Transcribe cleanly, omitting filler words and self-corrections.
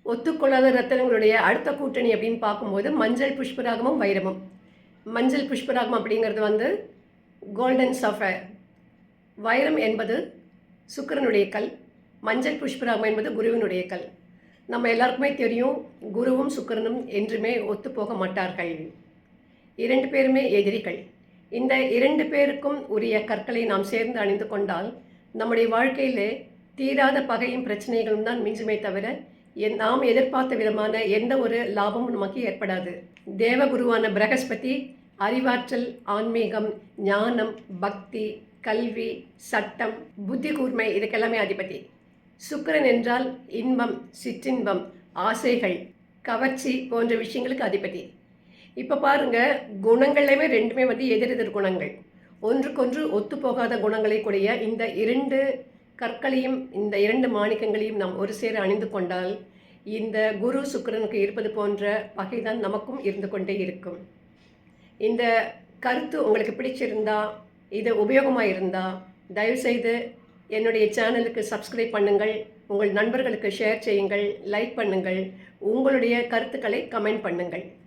ஒத்துக்கொள்ளாத ரத்தினங்களுடைய அடுத்த கூட்டணி அப்படின்னு பார்க்கும்போது மஞ்சள் புஷ்பராகமும் வைரமும். மஞ்சள் புஷ்பராகம் அப்படிங்கிறது வந்து கோல்டன் சஃபயர். வைரம் என்பது சுக்கிரனுடைய கல். மஞ்சள் புஷ்பராகம் என்பது குருவினுடைய கல். நம்ம எல்லாருக்குமே தெரியும், குருவும் சுக்கிரனும் என்றுமே ஒத்துப்போக மாட்டார்கள். 2 பேருமே எதிரிகள். இந்த 2 பேருக்கும் உரிய கற்களை நாம் சேர்ந்து அணிந்து கொண்டால் நம்முடைய வாழ்க்கையிலே தீராத பகையும் பிரச்சனைகளும் தான் மிஞ்சுமே தவிர நாம் எதிர்பார்த்த விதமான எந்த ஒரு லாபமும் நமக்கு ஏற்படாது. தேவகுருவான பிரகஸ்பதி அறிவாற்றல், ஆன்மீகம், ஞானம், பக்தி, கல்வி, சட்டம், புத்தி கூர்மை இதுக்கெல்லாமே அதிபதி. சுக்கிரன் என்றால் இன்பம், சிற்றின்பம், ஆசைகள், கவர்ச்சி போன்ற விஷயங்களுக்கு அதிபதி. இப்போ பாருங்க, குணங்கள்லையுமே 2மே வந்து எதிரெதிர் குணங்கள். ஒன்றுக்கொன்று ஒத்துப்போகாத குணங்களை கூடிய இந்த 2 கற்களையும் இந்த 2 மாணிக்கங்களையும் நாம் ஒரு சேர அணிந்து கொண்டால் இந்த குரு சுக்கிரனுக்கு இருப்பது போன்ற பகைதான் நமக்கும் இருந்து கொண்டே இருக்கும். இந்த கருத்து உங்களுக்கு பிடிச்சிருந்தா, இது உபயோகமாக இருந்தால் தயவுசெய்து என்னுடைய சேனலுக்கு சப்ஸ்கிரைப் பண்ணுங்கள், உங்கள் நண்பர்களுக்கு ஷேர் செய்யுங்கள், லைக் பண்ணுங்கள், உங்களுடைய கருத்துக்களை கமெண்ட் பண்ணுங்கள்.